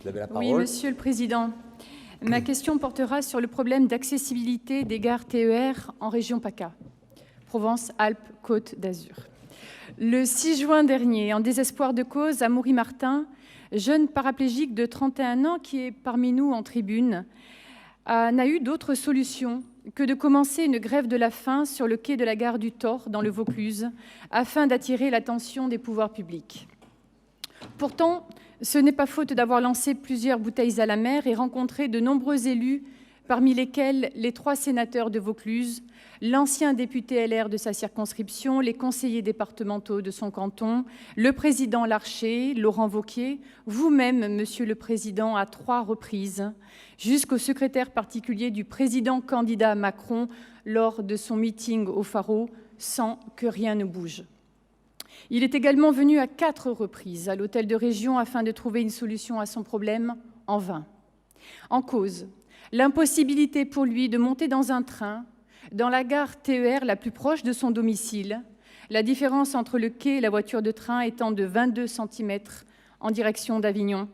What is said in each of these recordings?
Vous avez la parole. Oui, Monsieur le Président. Ma question portera sur le problème d'accessibilité des gares TER en région PACA, Provence-Alpes-Côte d'Azur. Le 6 juin dernier, en désespoir de cause, Amaury Martin, jeune paraplégique de 31 ans qui est parmi nous en tribune, n'a eu d'autre solution que de commencer une grève de la faim sur le quai de la gare du Thor, dans le Vaucluse, afin d'attirer l'attention des pouvoirs publics. Pourtant, ce n'est pas faute d'avoir lancé plusieurs bouteilles à la mer et rencontré de nombreux élus, parmi lesquels les 3 sénateurs de Vaucluse, l'ancien député LR de sa circonscription, les conseillers départementaux de son canton, le président Larcher, Laurent Wauquiez, vous-même, Monsieur le Président, à 3 reprises, jusqu'au secrétaire particulier du président candidat Macron lors de son meeting au Pharo, sans que rien ne bouge. Il est également venu à 4 reprises à l'hôtel de région afin de trouver une solution à son problème, en vain. En cause, l'impossibilité pour lui de monter dans un train dans la gare TER la plus proche de son domicile, la différence entre le quai et la voiture de train étant de 22 cm en direction d'Avignon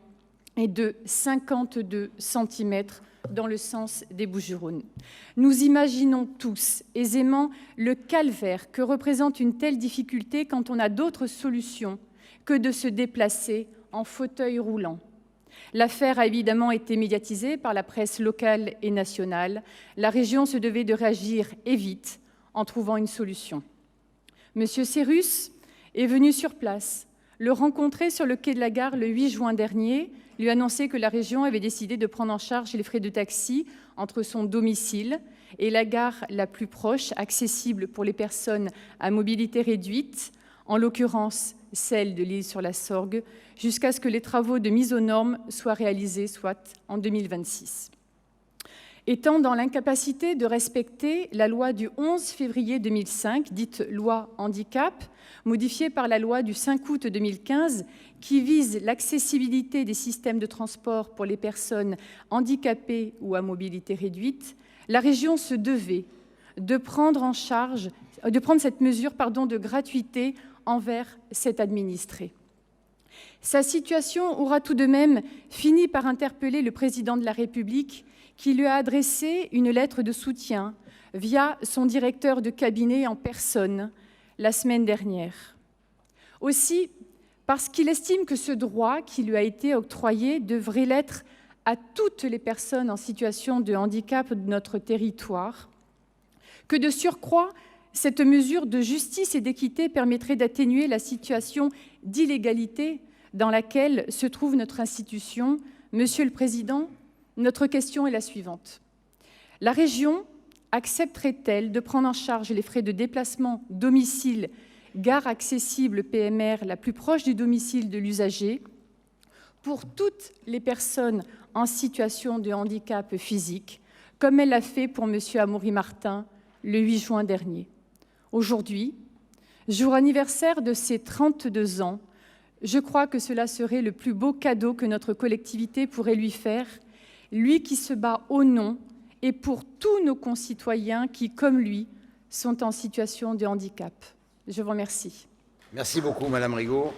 et de 52 cm dans le sens des Bouches-du-Rhône. Nous imaginons tous aisément le calvaire que représente une telle difficulté quand on n'a d'autre solution que de se déplacer en fauteuil roulant. L'affaire a évidemment été médiatisée par la presse locale et nationale. La région se devait de réagir et vite en trouvant une solution. Monsieur Cérus est venu sur place, le rencontrer sur le quai de la gare le 8 juin dernier, lui annoncer que la région avait décidé de prendre en charge les frais de taxi entre son domicile et la gare la plus proche, accessible pour les personnes à mobilité réduite, en l'occurrence celle de l'Isle-sur-la-Sorgue, jusqu'à ce que les travaux de mise aux normes soient réalisés, soit en 2026. Étant dans l'incapacité de respecter la loi du 11 février 2005, dite loi handicap, modifiée par la loi du 5 août 2015, qui vise l'accessibilité des systèmes de transport pour les personnes handicapées ou à mobilité réduite, la région se devait de prendre cette mesure de gratuité envers cet administré. Sa situation aura tout de même fini par interpeller le président de la République, qui lui a adressé une lettre de soutien via son directeur de cabinet en personne la semaine dernière. Aussi, parce qu'il estime que ce droit qui lui a été octroyé devrait l'être à toutes les personnes en situation de handicap de notre territoire, que de surcroît, cette mesure de justice et d'équité permettrait d'atténuer la situation d'illégalité dans laquelle se trouve notre institution. Monsieur le Président, notre question est la suivante. La région accepterait-elle de prendre en charge les frais de déplacement domicile, gare accessible PMR la plus proche du domicile de l'usager pour toutes les personnes en situation de handicap physique, comme elle l'a fait pour M. Amaury Martin le 8 juin dernier? Aujourd'hui, jour anniversaire de ses 32 ans, je crois que cela serait le plus beau cadeau que notre collectivité pourrait lui faire, lui qui se bat au nom et pour tous nos concitoyens qui, comme lui, sont en situation de handicap. Je vous remercie. Merci beaucoup, Madame Rigaud.